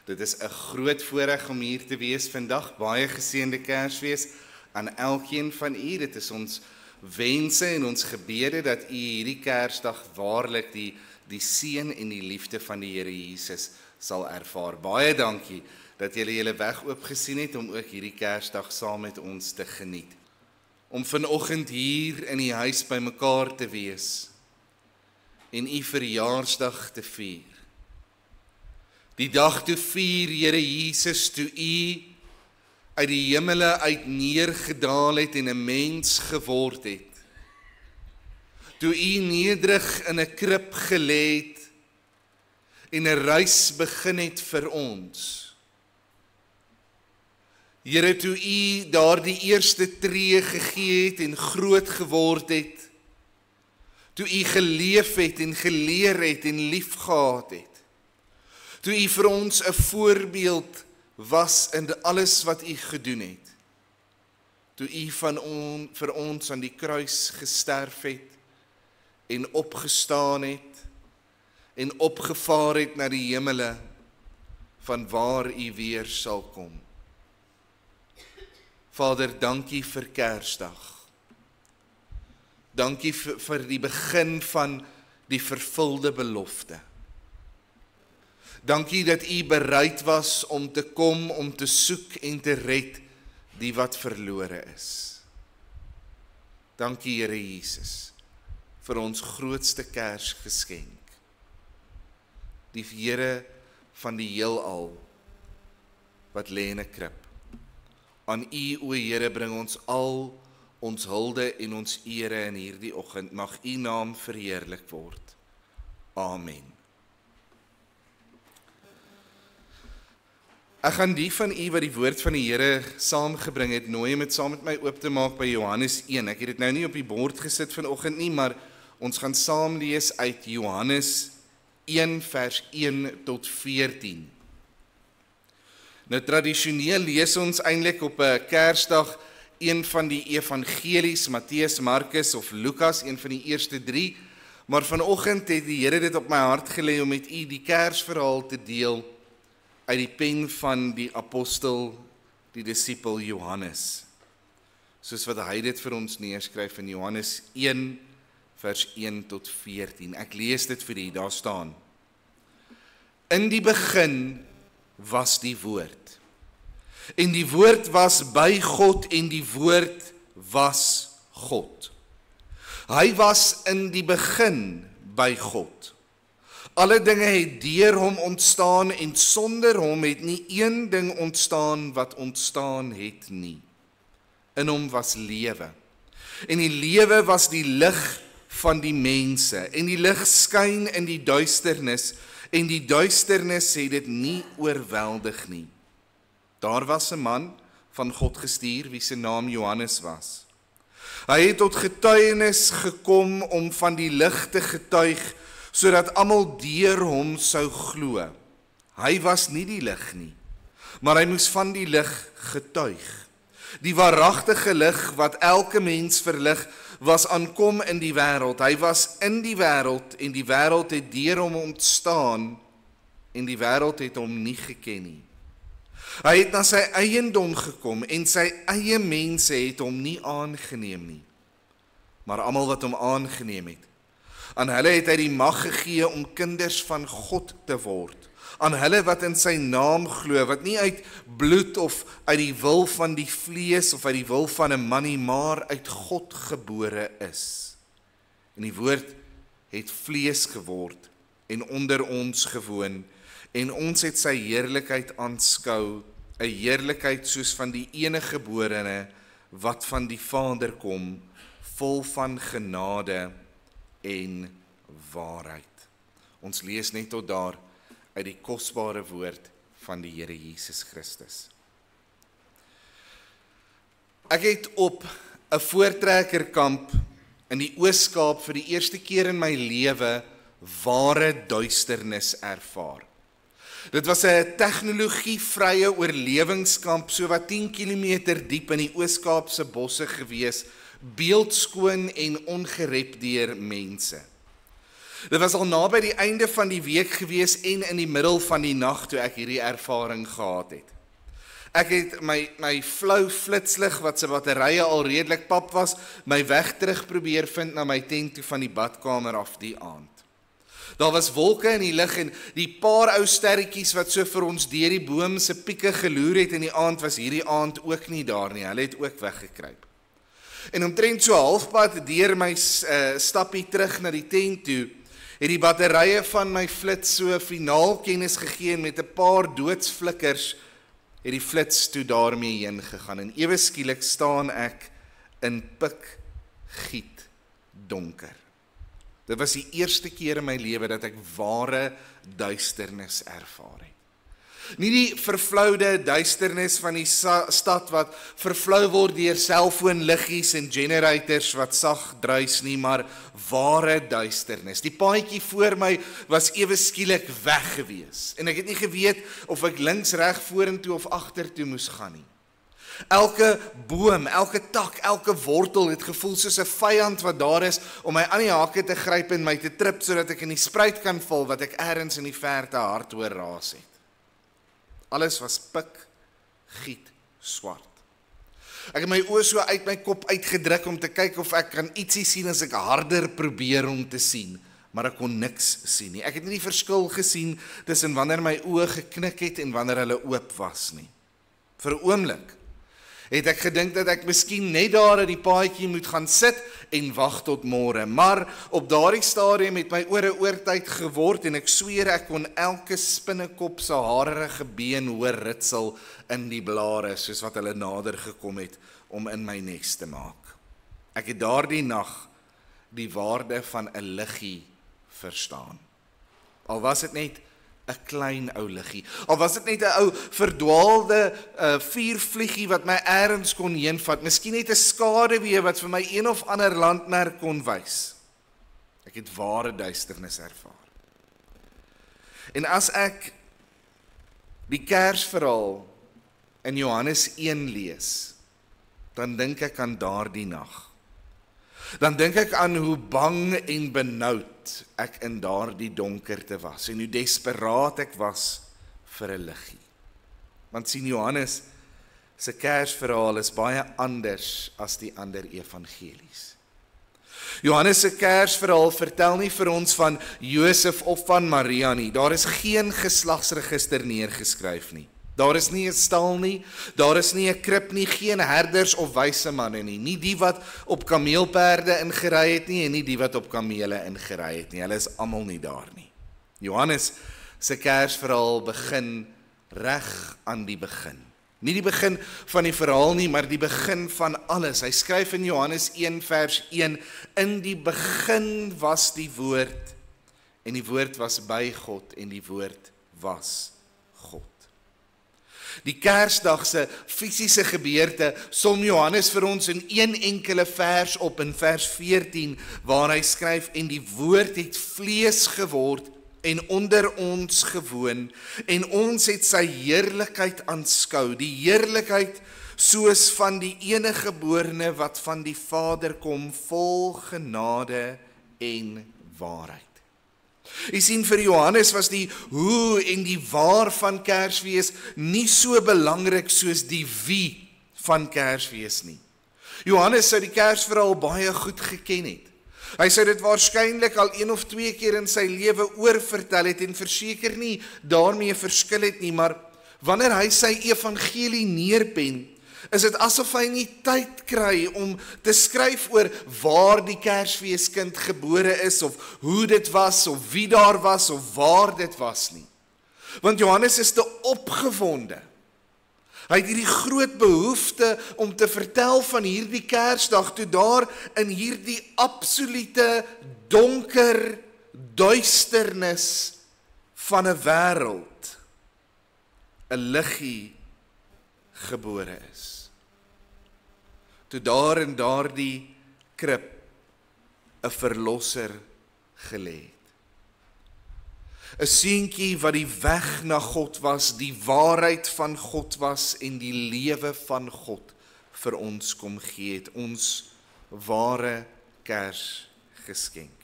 Dit is 'n groot voorreg om hier te wees vandag. Baie geseënde Kersfees aan elkeen van u. Dit is ons wense en ons gebede dat u hierdie Kersdag waarlik die seën en die liefde van die Here Jesus sal ervaar. Baie dankie dat julle julle weg oopgesien het om ook hierdie Kersdag saam met ons te geniet. Om vanoggend hier in die huis bymekaar te wees en u verjaarsdag te vier. Die dag toe vier Here Jesus, toe u uit die hemele uit neergedaal het en 'n mens geword het. Toe u nederig in 'n krib gelê het en 'n reis begin het vir ons. Here, toe u daardie eerste tree gegee het en groot geword het, toe u geleef het en geleer het en liefgehad het, toe u vir ons 'n voorbeeld was in alles wat u gedoen het, toe u vir ons aan die kruis gesterf het en opgestaan het en opgevaar het na die hemele van waar u weer sal kom. Vader, dankie vir Kersdag. Dankie vir die begin van die vervulde belofte. Dankie dat u bereid was om te kom, om te soek en te red die wat verlore is. Dankie, Here Jesus, vir ons grootste Kersgeskenk. Die Here van die heelal wat lê in 'n krib. Aan u, o Here, bring ons al ons hulde en ons ere in hierdie oggend. Mag u naam verheerlik word. Amen. Ek gaan die van u wat die woord van die Here saamgebring het, nooi om dit saam met my oop te maak by Johannes 1. Ek het dit nou nie op die bord gesit vanoggend nie, maar ons gaan saam lees uit Johannes 1 vers 1 tot 14. Nou tradisioneel lees ons eintlik op 'n Kersdag een van die evangelies, Matteus, Markus of Lukas, een van die eerste 3, maar vanoggend het die Here dit op my hart gelê om met u die Kersverhaal te deel uit die pen van die apostel, die disipel Johannes, soos wat hy dit vir ons neerskryf in Johannes 1 vers 1 tot 14. Ek lees dit vir u, daar staan: In die begin was die woord, en die woord was by God, en die woord was God. Hy was in die begin by God. Alle dinge het deur hom ontstaan, en sonder hom het nie een ding ontstaan wat ontstaan het nie. In hom was lewe, en die lewe was die lig van die mense, en die lig skyn in die duisternis, en die duisternis het dit nie oorweldig nie. Daar was 'n man van God gestuur, wie se naam Johannes was. Hy het tot getuienis gekom om van die lig te getuig, sodat almal deur hom sou glo. Hy was nie die lig nie, maar hy moes van die lig getuig. Die waaragtige lig wat elke mens verlig, was aankom in die wêreld. Hy was in die wêreld, en die wêreld het deur hom ontstaan, en die wêreld het hom nie geken nie. Hy het na sy eiendom gekom, en sy eie mense het hom nie aangeneem nie. Maar almal wat hom aangeneem het, aan hulle het hy die mag gegee om kinders van God te word. Aan hulle wat in sy naam glo, wat nie uit bloed of uit die wil van die vlees of uit die wil van 'n man nie, maar uit God gebore is. En die woord het vlees geword en onder ons gewoon, en ons het sy heerlikheid aanskou, 'n heerlikheid soos van die enige geborene wat van die Vader kom, vol van genade en waarheid. Ons lees net tot daar uit die kosbare woord van die Here Jesus Christus. Ek het op 'n voortrekkerkamp in die Oos-Kaap vir die eerste keer in my lewe ware duisternis ervaar. Dit was 'n tegnologievrye oorlewingskamp so wat 10 km diep in die Oos-Kaapse bosse gewees, beeldskoon en ongerep deur mense. Dit was al naby die einde van die week gewees en in die middel van die nag toe ek hierdie ervaring gehad het. Ek het my flou flitslig wat sy batterye al redelik pap was, my weg terug probeer vind na my tent toe van die badkamer af die aand. Daar was wolke in die lug en die paar ou sterretjies wat so vir ons deur die boom se pieke geloer het in die aand was hierdie aand ook nie daar nie. Hulle het ook weggekruip. En omtrent so halfpad deur my stappie terug na die tent toe, het die batterye van my flits so finaal kennis gegee en met 'n paar doodsflikkers het die flits toe daarmee heen gegaan. En ewe skielik staan ek in pikgiet donker. Dit was die eerste keer in my lewe dat ek ware duisternis ervaar het. Nie die vervloude duisternis van die stad wat vervlou word deur selfoonliggies en generators wat sag druis nie, maar ware duisternis. Die paadjie voor my was ewe skielik weg gewees en ek het nie geweet of ek links, reg, vorentoe of agtertoe moes gaan nie. Elke boom, elke tak, elke wortel het gevoel soos 'n vyand wat daar is om my aan die hake te gryp en my te trip sodat ek in die spruit kan val wat ek elders in die verte hard hoor raas het. Alles was pikgiet swart. Ek het my oë so uit my kop uitgedruk om te kyk of ek kan ietsie sien as ek harder probeer om te sien, maar ek kon niks sien nie. Ek het nie die verskil gesien tussen wanneer my oë geknik het en wanneer hulle oop was nie. Vir 'n oomblik het ek gedink dat ek miskien net daar in die paadjie moet gaan sit en wag tot môre, maar op daardie stadium het my ore oortyd geword en ek sweer ek kon elke spinnekop se harige been hoor ritsel in die blare soos wat hulle nader gekom het om in my nes te maak. Ek het daardie nag die waarde van 'n liggie verstaan. Al was dit net 'n klein ou liggie. Al was dit net 'n ou verdwaalde vuurvliegie wat my elders kon heenvat. Miskien net 'n skaduwee wat vir my een of ander landmerk kon wys. Ek het ware duisternis ervaar. En as ek die Kersverhaal in Johannes 1 lees, dan dink ek aan daardie nag. Dan dink ek aan hoe bang en benoud ek in daardie donkerte was en hoe desperaat ek was vir 'n liggie. Want sien, Johannes se Kersverhaal is baie anders as die ander evangelies. Johannes se Kersverhaal vertel nie vir ons van Josef of van Maria nie. Daar is geen geslagsregister neergeskryf nie. Daar is nie 'n stal nie, daar is nie 'n krib nie, geen herders of wyse manne nie. Nie die wat op kameelperde ingery het nie en nie die wat op kamele ingery het nie. Hulle is almal nie daar nie. Johannes se Kersverhaal begin reg aan die begin. Nie die begin van die verhaal nie, maar die begin van alles. Hy skryf in Johannes 1 vers 1, in die begin was die woord en die woord was by God en die woord was God. Die Kersdag se fisiese gebeurte som Johannes vir ons in een enkele vers op in vers 14 waar hy skryf en die woord het vlees geword en onder ons gewoon en ons het sy heerlikheid aanskou, die heerlikheid soos van die eniggeborene wat van die Vader kom, vol genade en waarheid. Jy sien, vir Johannes was die hoe en die waar van Kersfees nie so belangrik soos die wie van Kersfees nie. Johannes sou die Kersverhaal baie goed geken het. Hy sou dit waarskynlik al 1 of 2 keer in sy lewe oorvertel het en verseker nie daarmee verskil het nie, maar wanneer hy sy evangelie neerpen, is dit asof hy nie tyd kry om te skryf oor waar die Kersfeeskind gebore is, of hoe dit was, of wie daar was, of waar dit was nie. Want Johannes is te opgewonde. Hy het hierdie groot behoefte om te vertel van hierdie Kersdag, toe daar in hierdie absolute donker duisternis van 'n wêreld 'n liggie gebore is. Toe daar in daardie krib 'n verlosser gelê het. 'n seentjie wat die weg na God was, die waarheid van God was en die lewe van God vir ons kom gee het, ons ware Kersgeskenk.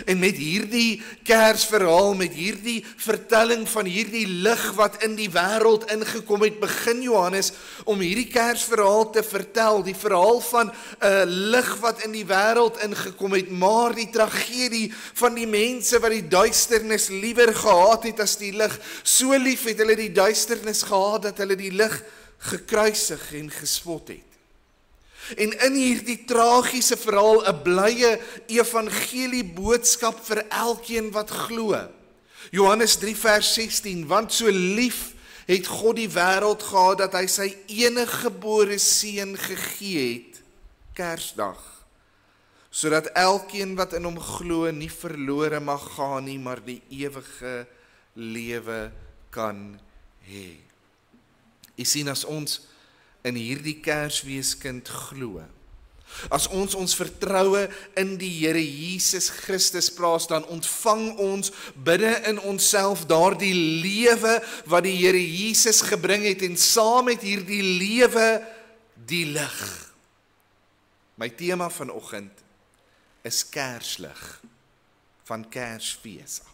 En met hierdie Kersverhaal, met hierdie vertelling van hierdie lig wat in die wêreld ingekom het, begin Johannes om hierdie Kersverhaal te vertel, die verhaal van 'n lig wat in die wêreld ingekom het, maar die tragedie van die mense wat die duisternis liewer gehaat het as die lig. So lief het hulle die duisternis gehaat dat hulle die lig gekruisig en gespot het. En in hierdie tragiese verhaal 'n blye evangelie boodskap vir elkeen wat glo. Johannes 3 vers 16, want so lief het God die wêreld gehad dat hy sy eniggebore seun gegee het, Kersdag, sodat elkeen wat in hom glo nie verlore mag gaan nie, maar die ewige lewe kan hê. Jy sien, as ons in hierdie Kersweeskind glo, as ons vertroue in die Here Jesus Christus plaas, dan ontvang ons binne in onsself daardie lewe wat die Here Jesus gebring het, en saam met hierdie lewe die lig. My tema vanoggend is Kerslig, van Kersfees af.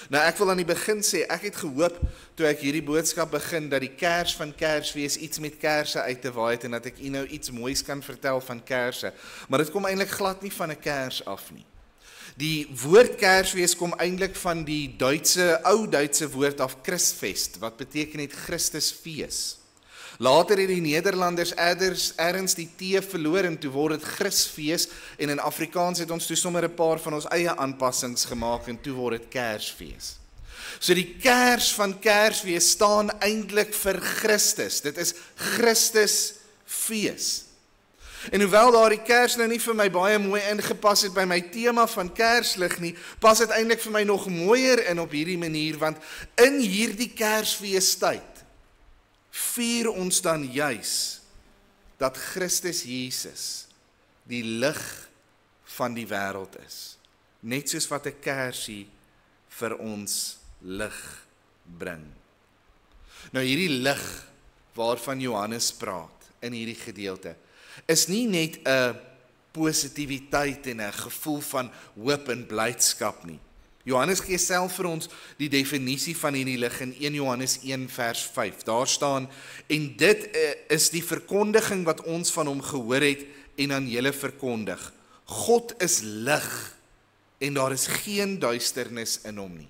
Nou ek wil aan die begin sê, ek het gehoop toe ek hierdie boodskap begin, dat die Kers van Kersfees iets met kersse uit te waai het, en dat ek nou iets moois kan vertel van kersse, maar dit kom eintlik glad nie van 'n kers af nie. Die woord Kersfees kom eintlik van die ou Duitse woord af Christfest, wat beteken het Christusfees. Later het die Nederlanders ergens die T verloor en toe word dit Christfees, en in Afrikaans het ons toe sommer 'n paar van ons eie aanpassings gemaak en toe word dit Kersfees. So die Kers van Kersfees staan eintlik vir Christus. Dit is Christusfees. En hoewel daardie Kers nou nie vir my baie mooi ingepas het by my tema van Kerslig nie, pas dit eintlik vir my nog mooier in op hierdie manier, want in hierdie Kersfeestyd vier ons dan juis dat Christus Jesus die lig van die wêreld is. Net soos wat 'n kersie vir ons lig bring. Nou hierdie lig waarvan Johannes praat in hierdie gedeelte, is nie net 'n positiwiteit en 'n gevoel van hoop en blydskap nie. Johannes gee self vir ons die definisie van hierdie lig in 1 Johannes 1 vers 5. Daar staan, en dit is die verkondiging wat ons van hom gehoor het en aan julle verkondig. God is lig en daar is geen duisternis in hom nie.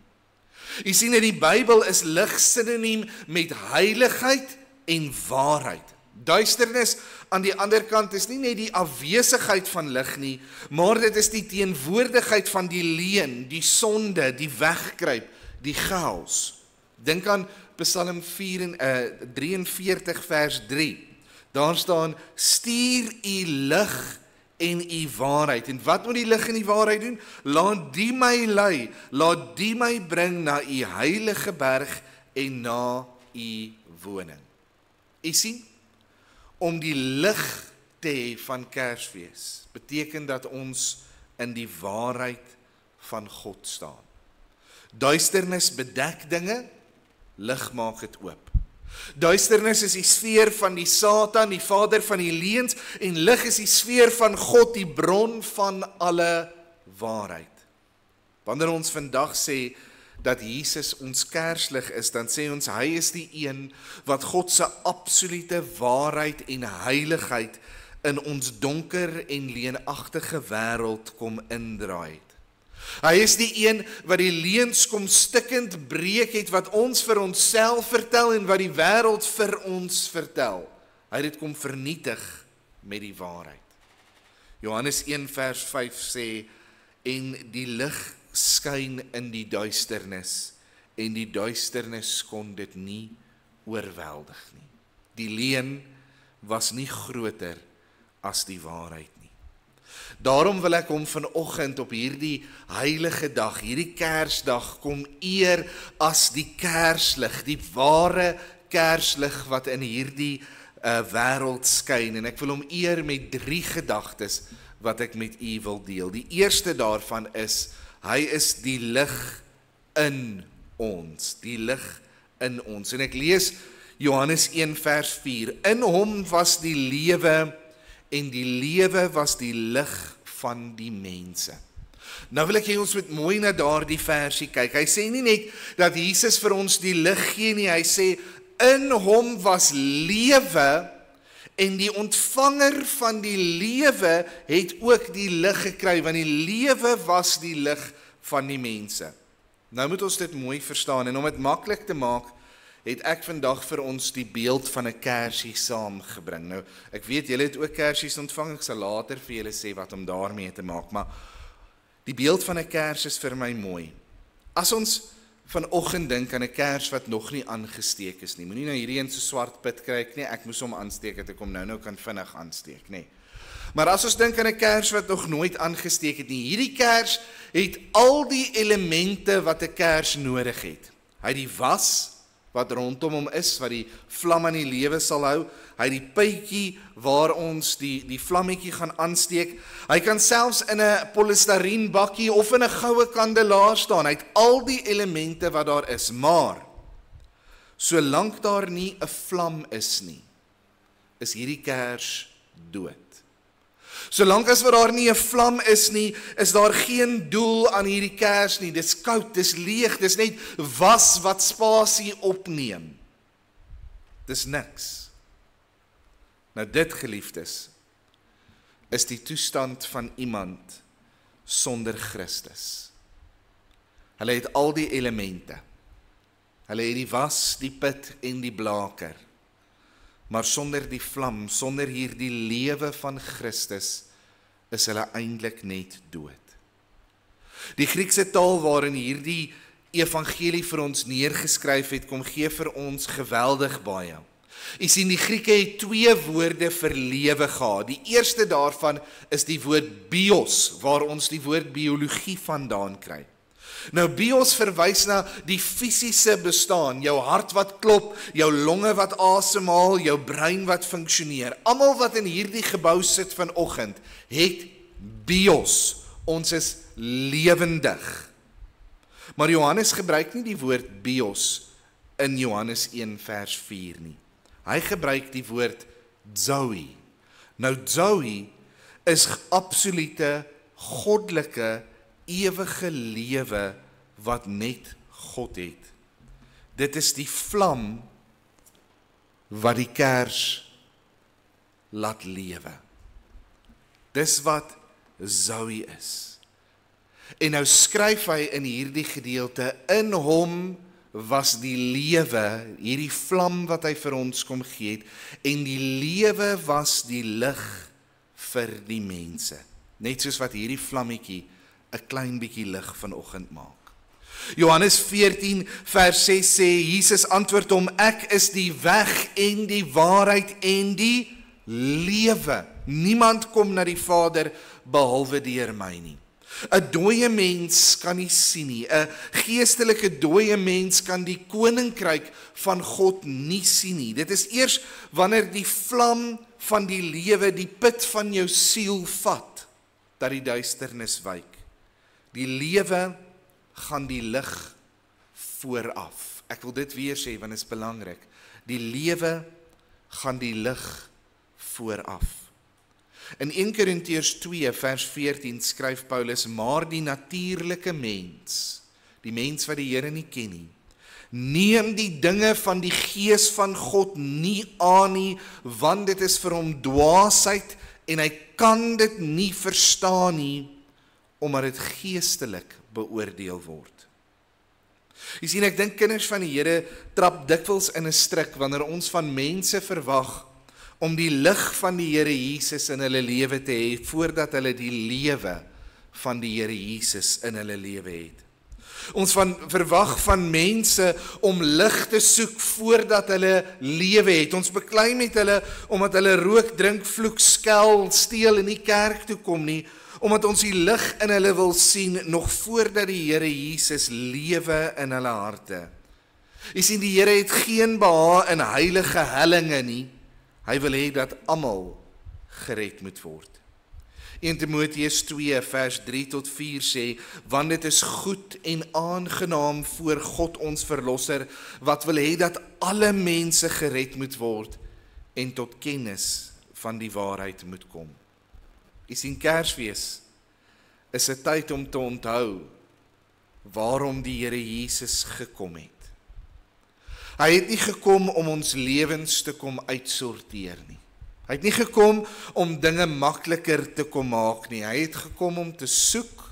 Jy sien, in die Bybel is lig sinoniem met heiligheid en waarheid. Duisternis aan die ander kant is nie net die afwesigheid van lig nie, maar dit is die teenwoordigheid van die leuen, die sonde, die wegkruip, die chaos. Dink aan Psalm 43 vers 3. Daar staan, stuur u lig en u waarheid. En wat moet die lig en die waarheid doen? Laat die my lei, laat die my bring na u heilige berg en na u woning. U sien, om die lig te hê van Kersfees beteken dat ons in die waarheid van God staan. Duisternis bedek dinge, lig maak dit oop. Duisternis is die sfeer van die Satan, die vader van die leuns, en lig is die sfeer van God, die bron van alle waarheid. Wanneer ons vandag sê dat Jesus ons kerslig is, dan sê ons hy is die een wat God se absolute waarheid en heiligheid in ons donker en leenagtige wêreld kom indraai het. Hy is die een wat die leuns kom stikkend breek het, wat ons vir onsself vertel en wat die wêreld vir ons vertel. Hy het dit kom vernietig met die waarheid. Johannes 1 vers 5 sê, en die lig skyn in die duisternis, en die duisternis kon dit nie oorweldig nie. Die leuen was nie groter as die waarheid nie. Daarom wil ek hom vanoggend op hierdie heilige dag, hierdie Kersdag, kom eer as die kerslig, die ware kerslig wat in hierdie wêreld skyn. En ek wil hom eer met 3 gedagtes wat ek met u wil deel. Die eerste daarvan is, hy is die lig in ons, die lig in ons. En ek lees Johannes 1 vers 4. In hom was die lewe en die lewe was die lig van die mense. Nou wil ek hê ons moet mooi na daardie versie kyk. Hy sê nie net dat Jesus vir ons die lig gee nie, hy sê in hom was lewe en die ontvanger van die lewe het ook die lig gekry, want die lewe was die lig van die mense. Nou moet ons dit mooi verstaan en om dit maklik te maak, het ek vandag vir ons die beeld van 'n kersie saamgebring. Nou, ek weet julle het ook kersies ontvang, ek sal later vir julle sê wat om daarmee te maak, maar die beeld van 'n kers is vir my mooi. As ons vanoggend dink aan 'n kers wat nog nie aangesteek is nie, moenie nou hierdie een so swart pit kry nie, ek moes hom aansteek, het ek hom nou kan vinnig aansteek, nee. Maar as ons dink aan 'n kers wat nog nooit aangesteek het nie, hierdie kers het al die elemente wat 'n kers nodig het. Hy het die was wat rondom hom is, wat die vlam aan die lewe sal hou. Hy het die pypjie waar ons die vlammetjie gaan aansteek. Hy kan selfs in 'n polystyreen bakkie of in 'n goue kandelaar staan. Hy het al die elemente wat daar is, maar solank daar nie 'n vlam is nie, is hierdie kers dood. Solank as wat daar nie 'n vlam is nie, is daar geen doel aan hierdie kers nie. Dis koud, dis leeg, dis net was wat spasie opneem. Dis niks. Nou dit, geliefdes, is die toestand van iemand sonder Christus. Hulle het al die elemente. Hulle het die was, die pit en die blaker. Maar sonder die vlam, sonder hierdie lewe van Christus, is hulle eintlik net dood. Die Griekse taal waarin hierdie evangelie vir ons neergeskryf het, kom gee vir ons geweldig baie. Jy sien, die Grieke het 2 woorde vir lewe gehad. Die eerste daarvan is die woord bios, waar ons die woord biologie vandaan kry. Nou bios verwys na die fisiese bestaan, jou hart wat klop, jou longe wat asemhaal, jou brein wat funksioneer. Almal wat in hierdie gebou sit vanoggend, het bios. Ons is lewendig. Maar Johannes gebruik nie die woord bios in Johannes 1 vers 4 nie. Hy gebruik die woord zoe. Nou zoe is absolute goddelike ewige lewe wat net God het. Dit is die vlam wat die kers laat lewe. Dis wat zoe is. En nou skryf hy in hierdie gedeelte, in hom was die lewe, hierdie vlam wat hy vir ons kom gee het, en die lewe was die lig vir die mense. Net soos wat hierdie vlammetjie 'n klein bietjie lig vanoggend maak. Johannes 14 vers 6 sê, Jesus antwoord hom, ek is die weg en die waarheid en die lewe. Niemand kom na die Vader behalwe deur my nie. 'n Dooie mens kan nie sien nie. 'n Geestelike dooie mens kan die koninkryk van God nie sien nie. Dit is eers wanneer die vlam van die lewe die put van jou siel vat, dat die duisternis wyk. Die lewe gaan die lig vooraf. Ek wil dit weer sê, want dit is belangrik. Die lewe gaan die lig vooraf. In 1 Korintiërs 2 vers 14 skryf Paulus, maar die natuurlike mens, die mens wat die Here nie ken nie, neem die dinge van die gees van God nie aan nie, want dit is vir hom dwaasheid en hy kan dit nie verstaan nie, omdat dit geestelik beoordeel word. Jy sien, ek dink kinders van die Here trap dikwels in 'n struik wanneer ons van mense verwag om die lig van die Here Jesus in hulle lewe te hê, voordat hulle die lewe van die Here Jesus in hulle lewe het. Ons verwag van mense om lig te soek voordat hulle lewe het. Ons beklei met hulle omdat hulle rook, drink, vloek, skel, steel en nie kerk toe kom nie, omdat ons die lig in hulle wil sien nog voordat die Here Jesus lewe in hulle harte. Jy sien, die Here het geen behaag in heilige hellinge nie. Hy wil hê dat almal gered moet word. 1 Timoteus 2 vers 3 tot 4 sê, want dit is goed en aangenaam voor God ons verlosser, wat wil hê dat alle mense gered moet word en tot kennis van die waarheid moet kom. Jy sien, Kersfees is 'n tyd om te onthou waarom die Here Jesus gekom het. Hy het nie gekom om ons lewens te kom uitsorteer nie. Hy het nie gekom om dinge makliker te kom maak nie. Hy het gekom om te soek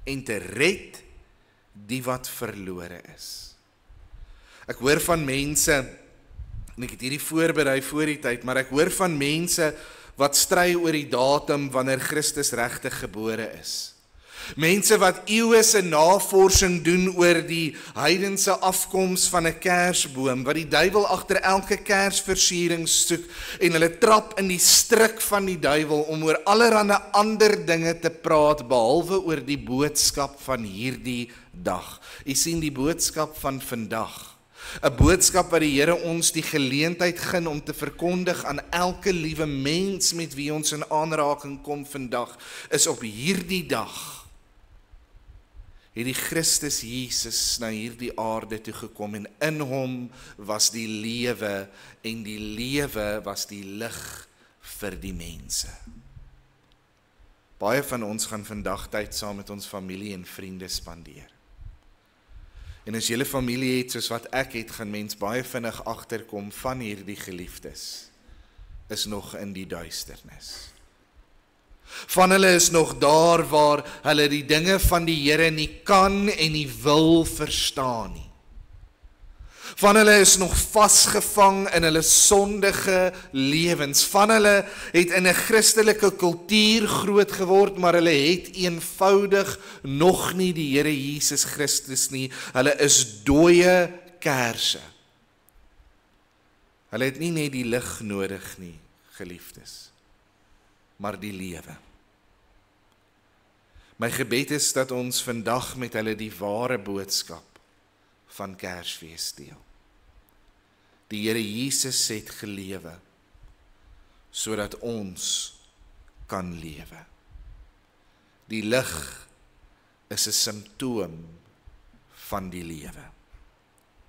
en te red die wat verlore is. Ek hoor van mense, en ek het hierdie voorberei voor die tyd, maar ek hoor van mense wat stry oor die datum wanneer Christus regtig gebore is. Mense wat eeue se navorsing doen oor die heidense afkoms van 'n kersboom, wat die duiwel agter elke kersversiering soek, en hulle trap in die struik van die duiwel om oor allerlei ander dinge te praat, behalwe oor die boodskap van hierdie dag. U sien die boodskap van vandag. 'n boodskap wat die Here ons die geleentheid gun om te verkondig aan elke liewe mens met wie ons in aanraking kom vandag, is op hierdie dag het die Christus Jesus na hierdie aarde toe gekom, en in hom was die lewe, en die lewe was die lig vir die mense. Baie van ons gaan vandag tyd saam met ons familie en vriende spandeer. En as julle familie het soos wat ek het, gaan mens baie vinnig agterkom van hierdie geliefdes is nog in die duisternis. Van hulle is nog daar waar hulle die dinge van die Here nie kan en nie wil verstaan nie. Van hulle is nog vasgevang in hulle sondige lewens. Van hulle het in 'n Christelike kultuur groot geword, maar hulle het eenvoudig nog nie die Here Jesus Christus nie. Hulle is dooie kersse. Hulle het nie net die lig nodig nie, geliefdes, maar die lewe. My gebed is dat ons vandag met hulle die ware boodskap van Kersfees deel. Die Here Jesus het gelewe, sodat ons kan lewe. Die lig is 'n simptoom van die lewe.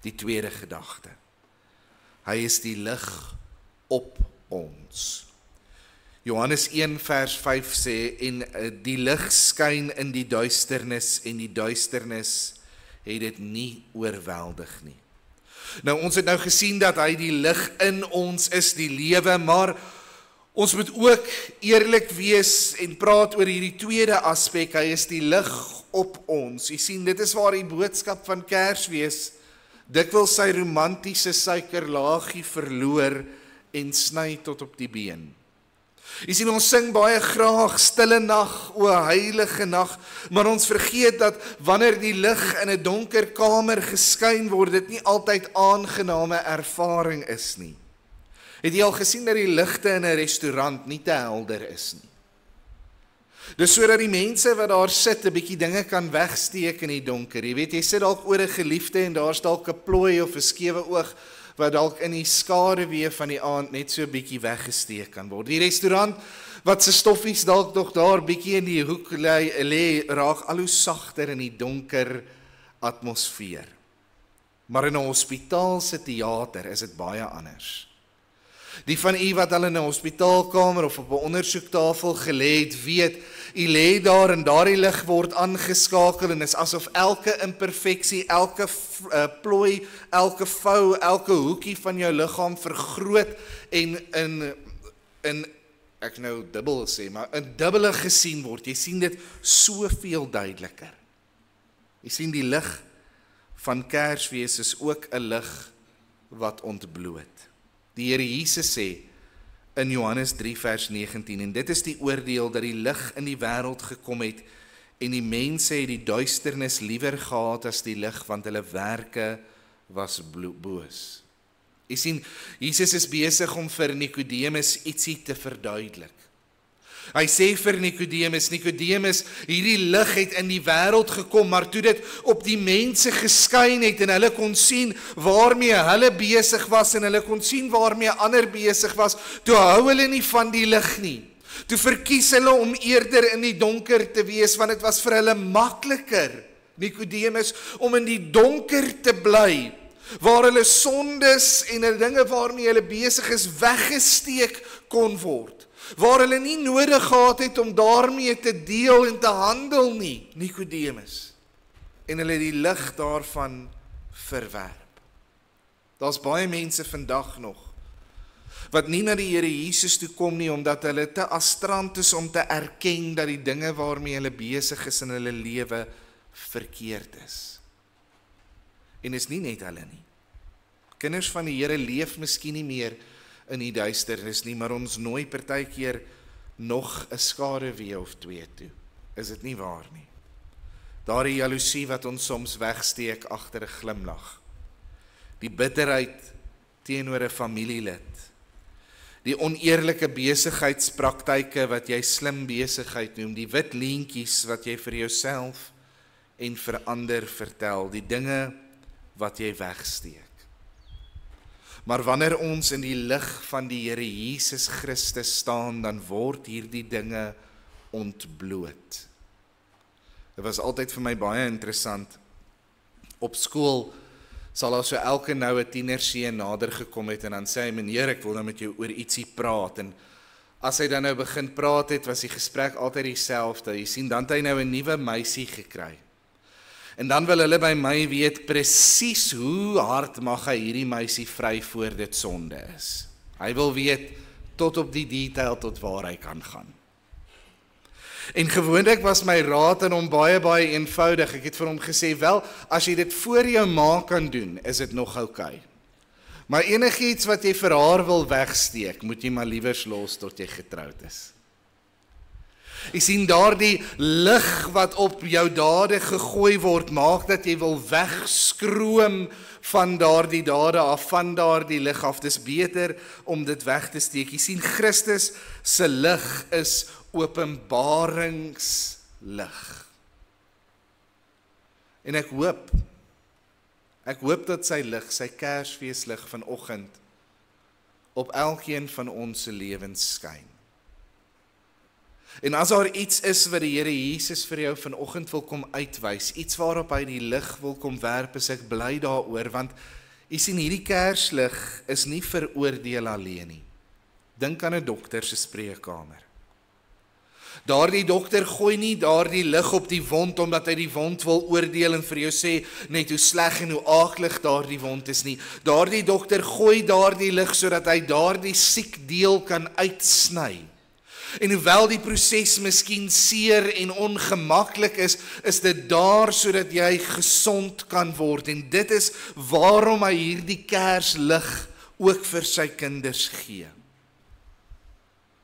Die tweede gedagte. Hy is die lig op ons. Johannes 1 vers 5 sê, en die lig skyn in die duisternis, en die duisternis het dit nie oorweldig nie. Nou, ons het nou gesien dat hy die lig in ons is, die lewe, maar ons moet ook eerlik wees en praat oor hierdie tweede aspek, hy is die lig op ons. Jy sien, dit is waar die boodskap van Kersfees dikwels sy romantiese suikerlaagie verloor en sny tot op die been. Jy sien, ons sing baie graag stille nag, o heilige nag, maar ons vergeet dat wanneer die lig in 'n donker kamer geskyn word, dit nie altyd aangename ervaring is nie. Het jy al gesien dat die ligte in 'n restaurant nie te helder is nie? Dis sodat die mense wat daar sit 'n bietjie dinge kan wegsteek in die donker. Jy weet, jy sit dalk oor 'n geliefde en daar's dalk 'n plooi of 'n skewe oog wat dalk in die skaduwee van die aand net so 'n bietjie weggesteek kan word. Die restaurant wat se stoffies dalk nog daar bietjie in die hoek lê, raak al hoe sagter in die donker atmosfeer. Maar in 'n hospitaal se teater is dit baie anders. Die van u wat al in 'n hospitaalkamer of op 'n ondersoektafel gelê het, weet, u lê daar en daardie lig word aangeskakel en is asof elke imperfeksie, elke plooi, elke vou, elke hoekie van jou liggaam vergroot en in ek nou dubbel sê, maar in dubbele gesien word. Jy sien dit soveel duideliker. Jy sien die lig van Kersfees is ook 'n lig wat ontbloot. Die Here Jesus sê in Johannes 3 vers 19, en dit is die oordeel dat die lig in die wêreld gekom het, en die mense het die duisternis liewer gehaat as die lig, want hulle werke was boos. Jy sien, Jesus is besig om vir Nikodemus ietsie te verduidelik. Hy sê vir Nikodemus, hierdie lig het in die wêreld gekom, maar toe dit op die mense geskyn het en hulle kon sien waarmee hulle besig was en hulle kon sien waarmee ander besig was, toe hou hulle nie van die lig nie. Toe verkies hulle om eerder in die donker te wees, want dit was vir hulle makliker, Nikodemus, om in die donker te bly, waar hulle sondes en hulle dinge waarmee hulle besig is weggesteek kon word. waar hulle nie nodig gehad het om daarmee te deel en te handel nie, Nikodemus. En hulle die lig daarvan verwerp. Daar's baie mense vandag nog, wat nie na die Here Jesus toe kom nie, omdat hulle te astrant is om te erken dat die dinge waarmee hulle besig is in hulle lewe verkeerd is. En is nie net hulle nie. Kinders van die Here leef miskien nie meer in die duisternis nie, maar ons nooi partykeer nog 'n skaduwee of twee toe. Is dit nie waar nie? Daardie jaloesie wat ons soms wegsteek agter 'n glimlag. Die bitterheid teenoor 'n familielid. Die oneerlike besigheidspraktyke wat jy slim besigheid noem, die wit leentjies wat jy vir jouself en vir ander vertel, die dinge wat jy wegsteek. Maar wanneer ons in die lig van die Here Jesus Christus staan, dan word hierdie dinge ontbloot. Dit was altyd vir my baie interessant. Op skool sal daar so elke nou 'n tienerseun nader gekom het en dan sê hy, meneer, ek wil nou met jou oor ietsie praat. En as hy dan nou begin praat het, was die gesprek altyd dieselfde. Jy sien, dan het hy nou 'n nuwe meisie gekry. En dan wil hulle by my weet presies hoe hard mag hy hierdie meisie vry voor dit sonde is. Hy wil weet tot op die detail tot waar hy kan gaan. En gewoonlik was my raad aan hom baie eenvoudig. Ek het vir hom gesê, wel, as jy dit voor jou ma kan doen, is dit nog oukei. Maar enigiets wat jy vir haar wil wegsteek, moet jy maar liewers los tot jy getroud is. Jy sien, daardie lig wat op jou dade gegooi word, maak dat jy wil wegskroom van daardie dade af, van daardie lig af. Dis beter om dit weg te steek. Jy sien, Christus se lig is openbaringslig. En ek hoop dat sy lig, sy Kersfeeslig vanoggend op elkeen van ons se lewens skyn. En as daar iets is wat die Here Jesus vir jou vanoggend wil kom uitwys, iets waarop hy die lig wil kom werp, is ek bly daaroor, want jy sien, hierdie Kerslig is nie vir oordeel alleen nie. Dink aan 'n dokter se spreekkamer. Daardie dokter gooi nie daardie lig op die wond omdat hy die wond wil oordeel en vir jou sê net hoe sleg en hoe aaklig daardie wond is nie. Daardie dokter gooi daardie lig sodat hy daardie siek deel kan uitsny. En hoewel die proses miskien seer en ongemaklik is dit daar sodat jy gesond kan word. En dit is waarom hy hierdie Kerslig ook vir sy kinders gee.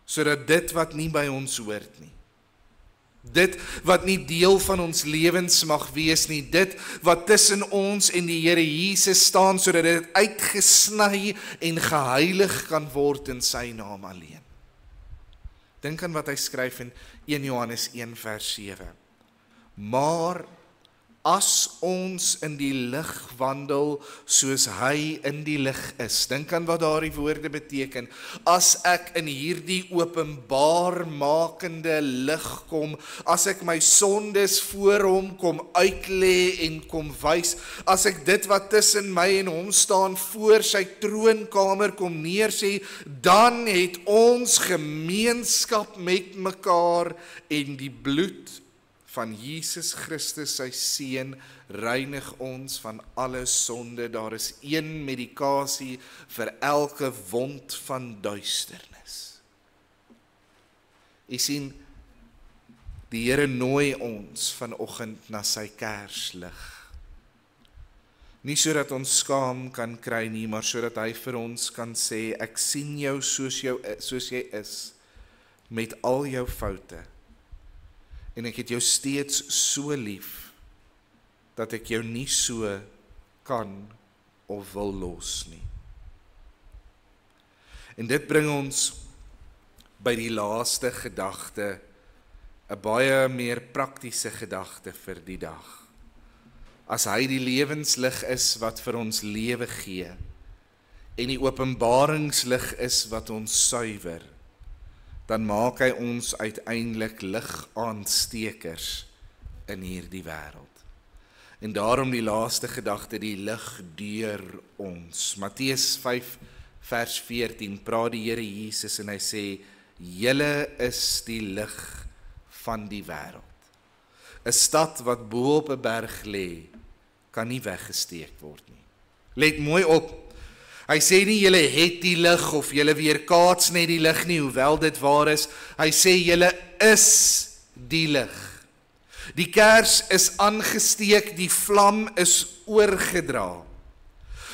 Sodat dit wat nie by ons hoort nie, dit wat nie deel van ons lewens mag wees nie, dit wat tussen ons en die Here Jesus staan, sodat dit uitgesny en geheilig kan word in sy naam alleen. Dink aan wat hy skryf in 1 Johannes 1 vers 7. Maar as ons in die lig wandel soos hy in die lig is. Dink aan wat daardie woorde beteken. As ek in hierdie openbaarmakende lig kom, as ek my sondes voor hom kom uitlê en kom wys, as ek dit wat tussen my en hom staan voor sy troonkamer kom neersê, dan het ons gemeenskap met mekaar en die bloed van Jesus Christus, sy seun, reinig ons van alle sonde. Daar is een medikasie vir elke wond van duisternis. Jy sien, die Here nooi ons vanoggend na sy Kerslig. Nie sodat ons skaam kan kry nie, maar sodat hy vir ons kan sê, ek sien jou soos jy is, met al jou foute. En ek het jou steeds so lief, dat ek jou nie so kan of wil los nie. En dit bring ons by die laaste gedagte, 'n baie meer praktiese gedagte vir die dag. As hy die lewenslig is wat vir ons lewe gee, en die openbaringslig is wat ons suiwer, dan maak hy ons uiteindelik ligaansteekers in hierdie wêreld. En daarom die laaste gedagte, die lig deur ons. Matteus 5 vers 14 praat die Here Jesus en hy sê, julle is die lig van die wêreld. 'n Stad wat bo op 'n berg lê, kan nie weggesteek word nie. Let mooi op. Hy sê nie julle het die lig of julle weerkaats net die lig nie, hoewel dit waar is. Hy sê julle is die lig. Die kers is aangesteek, die vlam is oorgedra.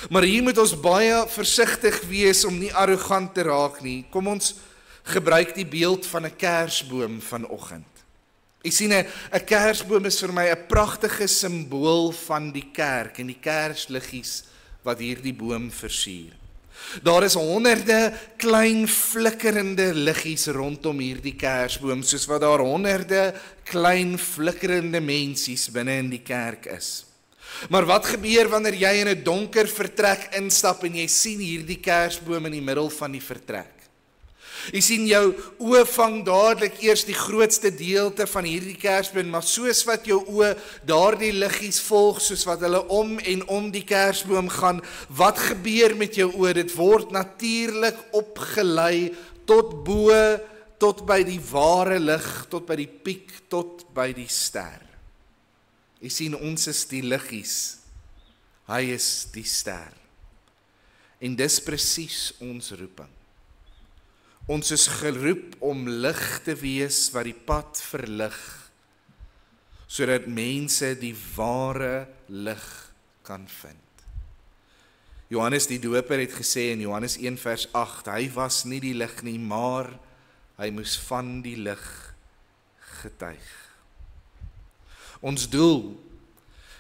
Maar hier moet ons baie versigtig wees om nie arrogant te raak nie. Kom ons gebruik die beeld van 'n kersboom vanoggend. Jy sien, 'n kersboom is vir my 'n pragtige simbool van die kerk en die kersliggies wat hierdie boom versier. Daar is honderde klein flikkerende liggies rondom hierdie kersboom, soos wat daar honderde klein flikkerende mensies binne in die kerk is. Maar wat gebeur wanneer jy in 'n donker vertrek instap en jy sien hierdie kersboom in die middel van die vertrek? Jy sien, jou oë vang dadelik eers die grootste deelte van hierdie kersboom, maar soos wat jou oë daardie liggies volg, soos wat hulle om en om die kersboom gaan, wat gebeur met jou oë? Dit word natuurlik opgelei tot bo, tot by die ware lig, tot by die piek, tot by die ster. Jy sien, ons is die liggies, hy is die ster. En dis presies ons roeping. Ons is geroep om lig te wees wat die pad verlig, sodat mense die ware lig kan vind. Johannes die Doper het gesê in Johannes 1 vers 8, hy was nie die lig nie, maar hy moes van die lig getuig. Ons doel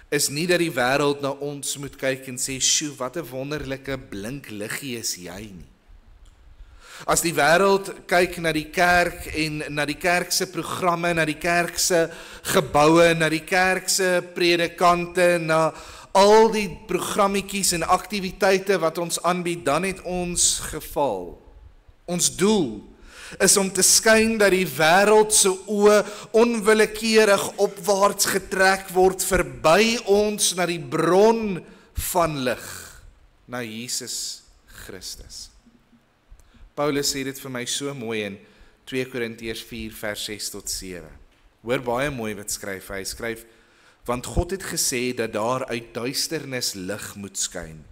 is nie dat die wêreld na ons moet kyk en sê, "Sjoe, wat 'n wonderlike blink liggie is jy nie." As die wêreld kyk na die kerk en na die kerk se programme, na die kerk se geboue, na die kerk se predikante, na al die programmetjies en aktiwiteite wat ons aanbied, dan het ons gefaal. Ons doel is om te skyn dat die wêreld se oë onwillekeurig opwaarts getrek word verby ons na die bron van lig, na Jesus Christus. Paulus sê dit vir my so mooi in 2 Korintiërs 4 vers 6 tot 7. Hoor baie mooi wat skryf hy. Hy skryf, want God het gesê dat daar uit duisternis lig moet skyn.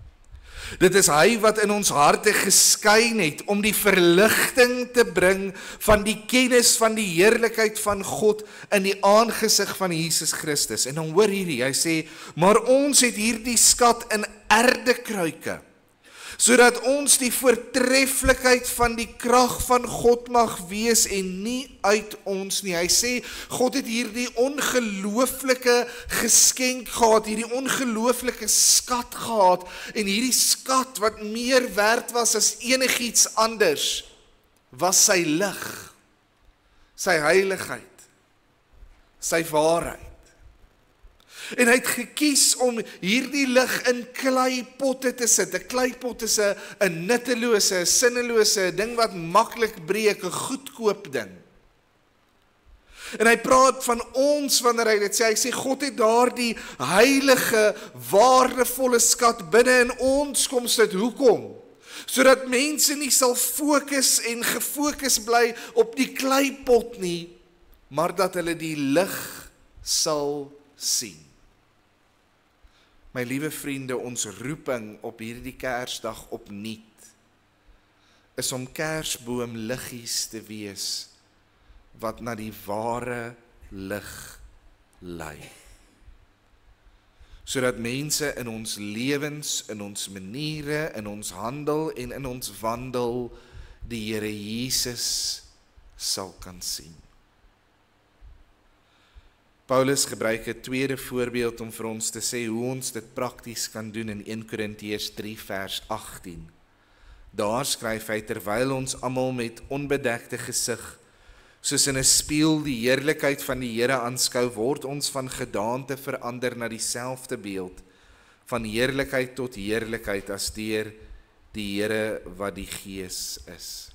Dit is hy wat in ons harte geskyn het om die verligting te bring van die kennis van die heerlikheid van God in die aangesig van Jesus Christus. En dan hoor hierdie, hy sê, maar ons het hierdie skat in erdekruike, sodat ons die voortreffelikheid van die krag van God mag wees en nie uit ons nie. Hy sê, God het hierdie ongelooflike geskenk gehad, hierdie ongelooflike skat gehad, en hierdie skat wat meer werd was as enigiets anders, was sy lig, sy heiligheid, sy waarheid. En hy het gekies om hierdie lig in kleipotte te sit. 'n Kleipot is 'n nuttelose, 'n sinnelose, 'n ding wat maklik breek, 'n goedkoop ding. En hy praat van ons wanneer hy dit sê. Hy sê God het daardie heilige, waardevolle skat binne in ons kom sit. Hoekom? Sodat mense nie sal fokus en gefokus bly op die kleipot nie, maar dat hulle die lig sal sien. My liewe vriende, ons roeping op hierdie Kersdag opnuut is om kersboomliggies te wees wat na die ware lig lei. Sodat mense in ons lewens, in ons maniere, in ons handel en in ons wandel die Here Jesus sal kan sien. Paulus gebruik 'n tweede voorbeeld om vir ons te sê hoe ons dit prakties kan doen in 1 Korintiërs 3 vers 18. Daar skryf hy, terwyl ons almal met onbedekte gesig, soos in 'n spieël die heerlikheid van die Here aanskou, word ons van gedaante verander na dieselfde beeld, van heerlikheid tot heerlikheid as deur die Here wat die Gees is.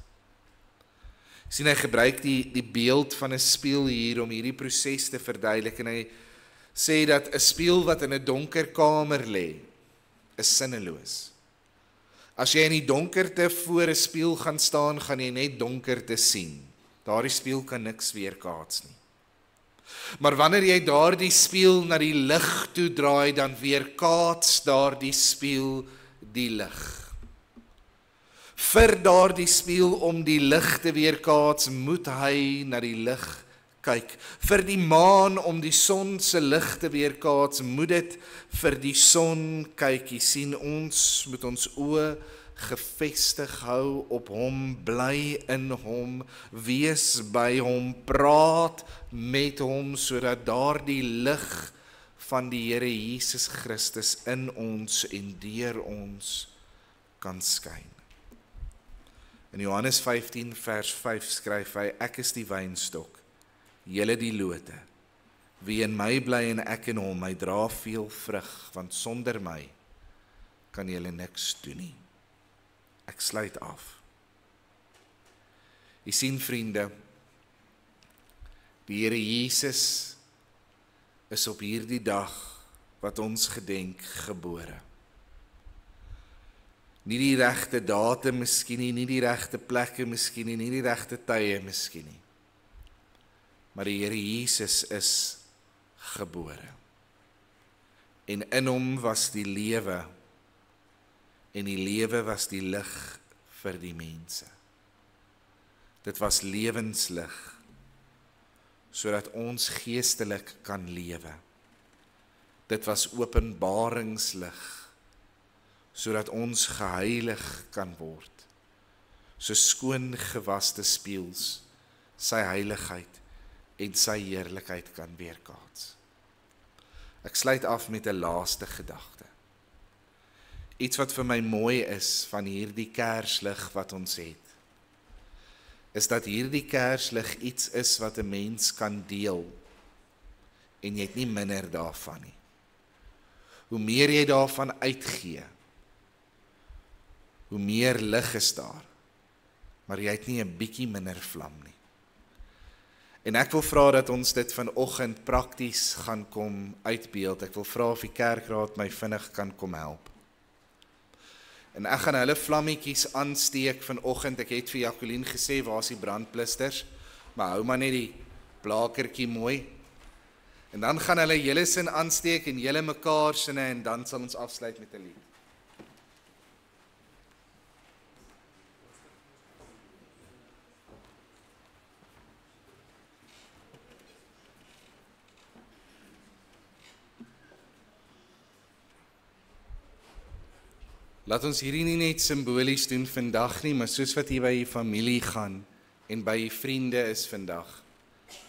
Sien, hy gebruik die beeld van 'n spieël hier om hierdie proses te verduidelik, en hy sê dat 'n spieël wat in 'n donker kamer lê, is sinneloos. As jy in die donkerte voor 'n spieël gaan staan, gaan jy net donkerte sien. Daardie spieël kan niks weerkaats nie. Maar wanneer jy daardie spieël na die lig toe draai, dan weerkaats daardie spieël die lig. Vir daardie spieël om die lig te weerkaats, moet hy na die lig kyk. Vir die maan om die son se lig te weerkaats, moet dit vir die son kyk. Jy sien, ons moet ons oë gefestig hou op hom, bly in hom, wees by hom, praat met hom, sodat daardie lig van die Here Jesus Christus in ons en deur ons kan skyn. In Johannes 15 vers 5 skryf hy, ek is die wynstok, julle die lote. Wie in my bly en ek in hom, hy dra veel vrug, want sonder my kan julle niks doen nie. Ek sluit af. Jy sien, vriende, die Here Jesus is op hierdie dag wat ons gedenk gebore. Nie die regte datum miskien nie, nie die regte plekke miskien nie, nie die regte tye miskien nie. Maar die Here Jesus is gebore. En in hom was die lewe, en die lewe was die lig vir die mense. Dit was lewenslig, sodat ons geestelik kan lewe. Dit was openbaringslig, sodat ons geheilig kan word. So skoon gewaste spieëls, sy heiligheid en sy heerlikheid kan weerkaats. Ek sluit af met 'n laaste gedagte. Iets wat vir my mooi is van hierdie kerslig wat ons het, is dat hierdie kerslig iets is wat 'n mens kan deel, en jy het nie minder daarvan nie. Hoe meer jy daarvan uitgee, hoe meer lig is daar, maar jy het nie 'n bietjie minder vlam nie. En ek wil vra dat ons dit vanoggend prakties gaan kom uitbeeld. Ek wil vra of die kerkraad my vinnig kan kom help. En ek gaan hulle vlammetjies aansteek vanoggend. Ek het vir Jacqueline gesê, waar is die brandplisters? Maar hou maar net die blakertjie mooi. En dan gaan hulle julle sin aansteek en julle mekaar sinne, en dan sal ons afsluit met 'n lied. Laat ons hierdie nie net simbolies doen vandag nie, maar soos wat jy by jy familie gaan en by jy vriende is vandag,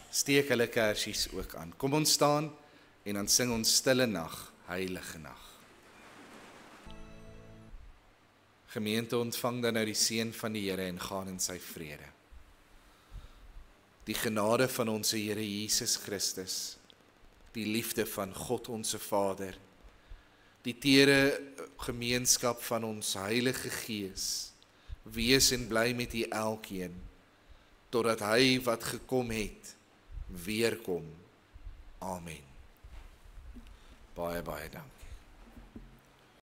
steek hulle kersies ook aan. Kom ons staan en dan sing ons stille nag, heilige nag. Gemeente, ontvang dan nou die seën van die Here en gaan in sy vrede. Die genade van ons Here Jesus Christus, die liefde van God ons Vader, die tere gemeenskap van ons Heilige Gees, wees en bly met u elkeen, totdat hy wat gekom het, weerkom. Amen. Baie, baie dank.